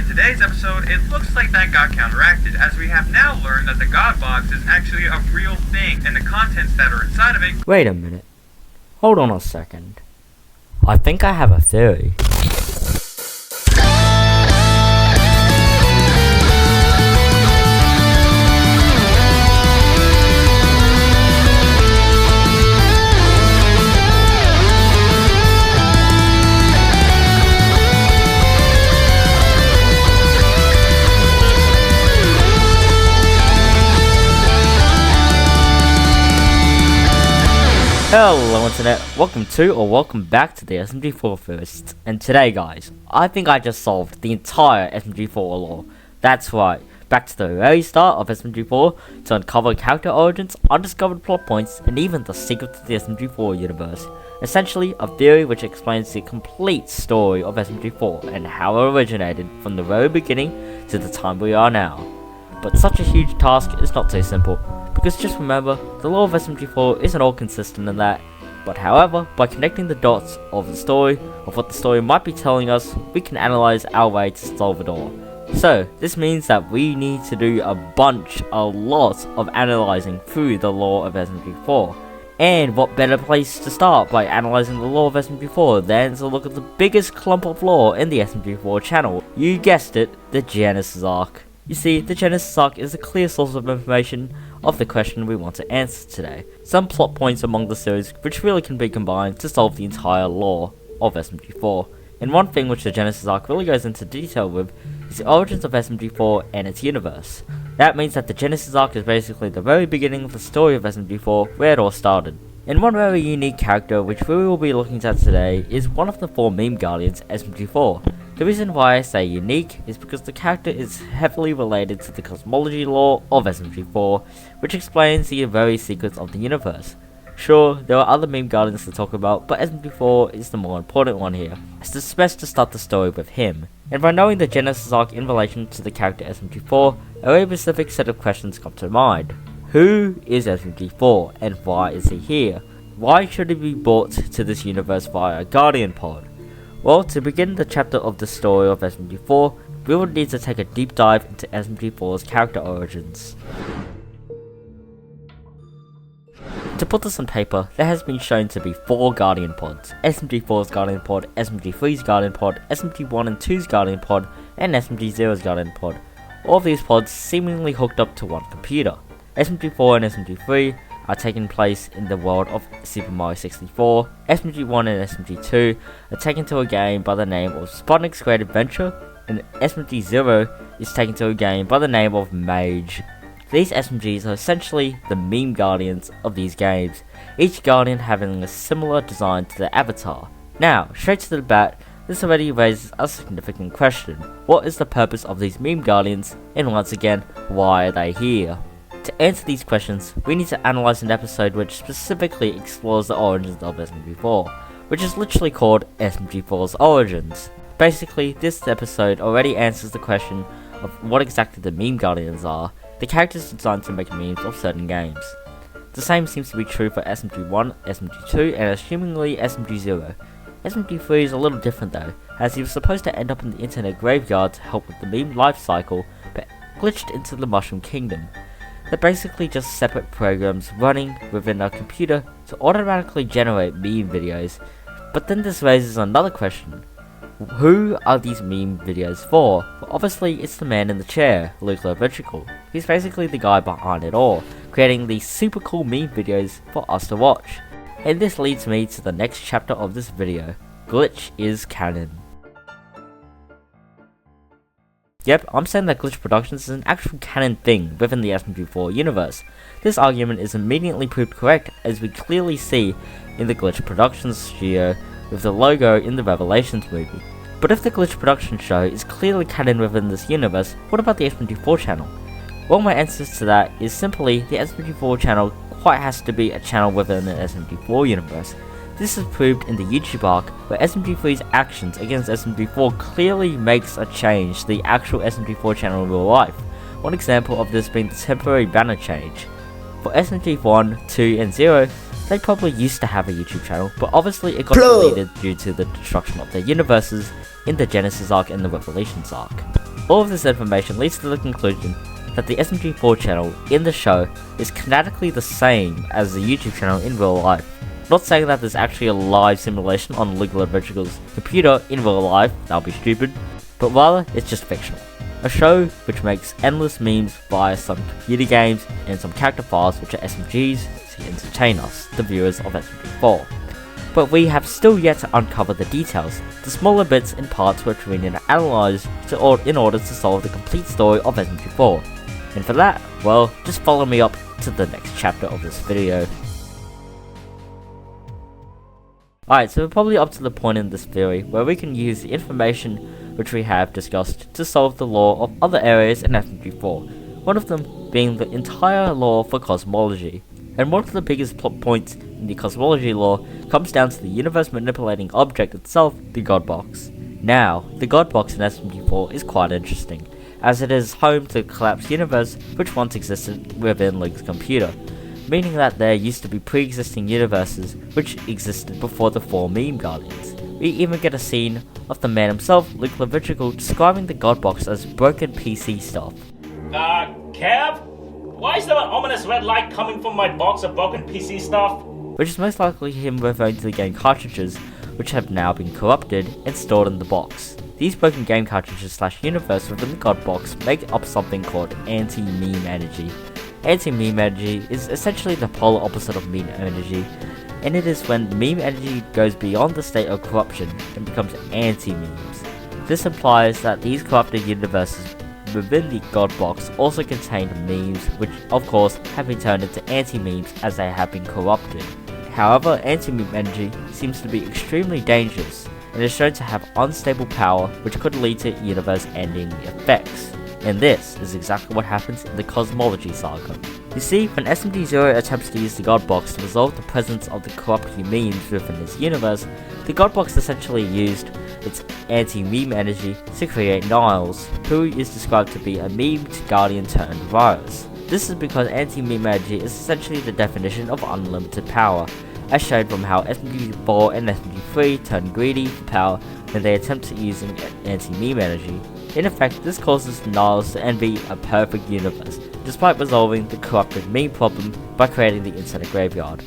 in today's episode, it looks like that got counteracted, as we have now learned that the God Box is actually a real thing, and the contents that are inside of it... Wait a minute. Hold on a second. I think I have a theory. Hello internet, welcome back to the SMG4 Theorists, and today guys, I think I just solved the entire SMG4 lore. That's right, back to the very start of SMG4 to uncover character origins, undiscovered plot points, and even the secret to the SMG4 universe. Essentially, a theory which explains the complete story of SMG4 and how it originated from the very beginning to the time we are now. But such a huge task is not so simple, because just remember, the lore of SMG4 isn't all consistent in that, but however, by connecting the dots of the story, of what the story might be telling us, we can analyze our way to solve it all. So, this means that we need to do a lot of analyzing through the lore of SMG4. And what better place to start by analyzing the lore of SMG4 than to look at the biggest clump of lore in the SMG4 channel. You guessed it, the Genesis arc. You see, the Genesis arc is a clear source of information of the question we want to answer today. Some plot points among the series which really can be combined to solve the entire lore of SMG4. And one thing which the Genesis arc really goes into detail with is the origins of SMG4 and its universe. That means that the Genesis arc is basically the very beginning of the story of SMG4, where it all started. And one very unique character which we will be looking at today is one of the 4 meme guardians, SMG4. The reason why I say unique is because the character is heavily related to the cosmology lore of SMG4, which explains the very secrets of the universe. Sure, there are other meme guardians to talk about, but SMG4 is the more important one here, as it's best to start the story with him. And by knowing the Genesis arc in relation to the character SMG4, a very specific set of questions come to mind. Who is SMG4, and why is he here? Why should he be brought to this universe via a Guardian pod? Well, to begin the chapter of the story of SMG4, we will need to take a deep dive into SMG4's character origins. To put this on paper, there has been shown to be 4 Guardian pods: SMG4's Guardian pod, SMG3's Guardian pod, SMG1 and 2's Guardian pod, and SMG0's Guardian pod. All of these pods seemingly hooked up to one computer. SMG4 and SMG3 are taking place in the world of Super Mario 64, SMG1 and SMG2 are taken to a game by the name of Sputnik's Great Adventure, and SMG0 is taken to a game by the name of Mage. These SMGs are essentially the meme guardians of these games, each guardian having a similar design to their avatar. Now, straight to the bat, this already raises a significant question. What is the purpose of these meme guardians, and once again, why are they here? To answer these questions, we need to analyze an episode which specifically explores the origins of SMG4, which is literally called SMG4's Origins. Basically, this episode already answers the question of what exactly the meme guardians are, the characters designed to make memes of certain games. The same seems to be true for SMG1, SMG2, and assumingly SMG0. SMG3 is a little different though, as he was supposed to end up in the internet graveyard to help with the meme life cycle, but glitched into the Mushroom Kingdom. They're basically just separate programs running within a computer to automatically generate meme videos. But then this raises another question. Who are these meme videos for? Well, obviously it's the man in the chair, Luke Loventricle. He's basically the guy behind it all, creating these super cool meme videos for us to watch. And this leads me to the next chapter of this video. Glitch is canon. Yep, I'm saying that glitch productions is an actual canon thing within the SMG4 universe. This argument is immediately proved correct, as we clearly see in the glitch productions studio with the logo in the Revelations movie. But if the glitch production show is clearly canon within this universe, what about the SMG4 channel? Well, my answer to that is simply the SMG4 channel quite has to be a channel within the SMG4 universe. This is proved in the YouTube arc, where SMG3's actions against SMG4 clearly makes a change to the actual SMG4 channel in real life. One example of this being the temporary banner change. For SMG1, 2 and 0, they probably used to have a YouTube channel, but obviously it got deleted due to the destruction of their universes in the Genesis arc and the Revelations arc. All of this information leads to the conclusion that the SMG4 channel in the show is canonically the same as the YouTube channel in real life. Not saying that there's actually a live simulation on Liquid Vertical's computer in real life, that would be stupid, but rather it's just fictional. A show which makes endless memes via some computer games and some character files which are SMGs to entertain us, the viewers of SMG4. But we have still yet to uncover the details, the smaller bits and parts which we need to analyse in order to solve the complete story of SMG4. And for that, well, just follow me up to the next chapter of this video. Alright, so we're probably up to the point in this theory where we can use the information which we have discussed to solve the lore of other areas in SMG4, one of them being the entire lore for cosmology. And one of the biggest plot points in the cosmology lore comes down to the universe manipulating object itself, the God Box. Now, the God Box in SMG4 is quite interesting, as it is home to the collapsed universe which once existed within Link's computer, meaning that there used to be pre-existing universes which existed before the 4 meme guardians. We even get a scene of the man himself, Luke Levitrical, describing the God Box as broken PC stuff. Kev? Why is there an ominous red light coming from my box of broken PC stuff? Which is most likely him referring to the game cartridges, which have now been corrupted and stored in the box. These broken game cartridges / universe within the God Box make up something called anti-meme energy. Anti-meme energy is essentially the polar opposite of meme energy, and it is when meme energy goes beyond the state of corruption and becomes anti-memes. This implies that these corrupted universes within the God Box also contain memes, which of course have been turned into anti-memes as they have been corrupted. However, anti-meme energy seems to be extremely dangerous, and is shown to have unstable power which could lead to universe-ending effects. And this is exactly what happens in the Cosmology Saga. You see, when SMG0 attempts to use the God Box to resolve the presence of the corrupted memes within his universe, the God Box essentially used its anti-meme energy to create Niles, who is described to be a meme guardian turned virus. This is because anti-meme energy is essentially the definition of unlimited power, as shown from how SMG4 and SMG3 turn greedy for power when they attempt using anti-meme energy. In effect, this causes Niles to envy a perfect universe, despite resolving the corrupted meme problem by creating the Internet Graveyard.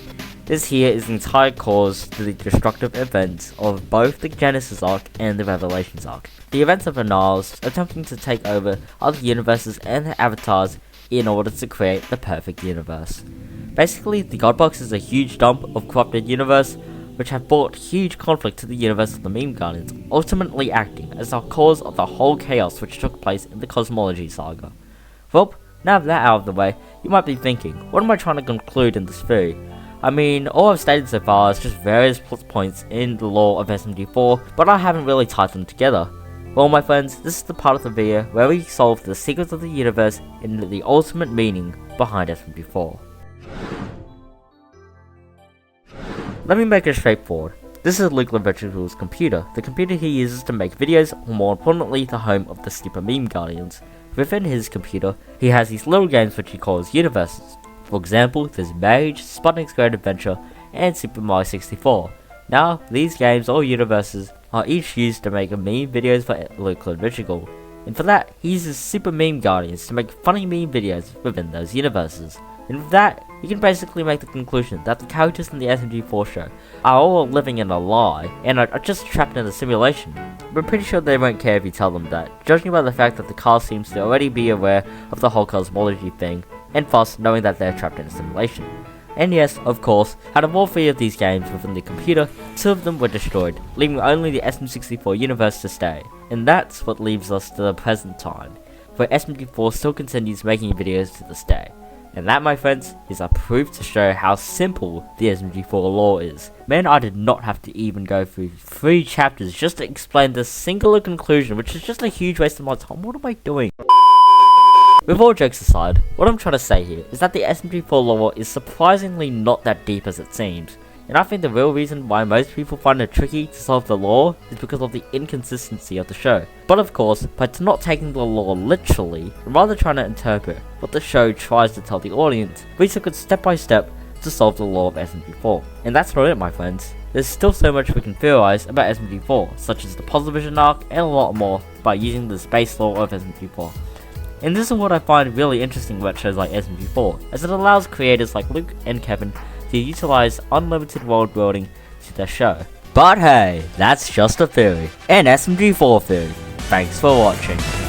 This here is the entire cause to the destructive events of both the Genesis arc and the Revelations arc. The events of the Niles attempting to take over other universes and their avatars in order to create the perfect universe. Basically, the God Box is a huge dump of corrupted universe, which have brought huge conflict to the universe of the Meme Guardians, ultimately acting as the cause of the whole chaos which took place in the Cosmology Saga. Well, now that out of the way, you might be thinking, what am I trying to conclude in this theory? I mean, all I've stated so far is just various plot points in the lore of SMG4, but I haven't really tied them together. Well, my friends, this is the part of the video where we solve the secrets of the universe and the ultimate meaning behind SMG4. Let me make it straightforward. This is Luke Levitrical's computer, the computer he uses to make videos, or more importantly, the home of the Super Meme Guardians. Within his computer, he has these little games which he calls universes. For example, there's Mage, Sputnik's Great Adventure, and Super Mario 64. Now, these games or universes are each used to make meme videos for Luke Levitrical, and for that, he uses Super Meme Guardians to make funny meme videos within those universes. And with that, you can basically make the conclusion that the characters in the SMG4 show are all living in a lie, and are just trapped in a simulation. But I'm pretty sure they won't care if you tell them that, judging by the fact that the cast seems to already be aware of the whole cosmology thing, and thus knowing that they're trapped in a simulation. And yes, of course, out of all 3 of these games within the computer, 2 of them were destroyed, leaving only the SMG4 universe to stay. And that's what leaves us to the present time, where SMG4 still continues making videos to this day. And that, my friends, is a proof to show how simple the SMG4 lore is. Man, I did not have to even go through 3 chapters just to explain this singular conclusion, which is just a huge waste of my time. What am I doing? With all jokes aside, what I'm trying to say here is that the SMG4 lore is surprisingly not that deep as it seems, and I think the real reason why most people find it tricky to solve the lore is because of the inconsistency of the show. But of course, by not taking the lore literally, and rather trying to interpret what the show tries to tell the audience, we took it step by step to solve the law of SMG4. And that's not it, my friends. There's still so much we can theorize about SMG4, such as the position arc and a lot more, by using the space law of SMG4. And this is what I find really interesting about shows like SMG4, as it allows creators like Luke and Kevin to utilize unlimited world building to their show. But hey, that's just a theory, an SMG4 theory. Thanks for watching.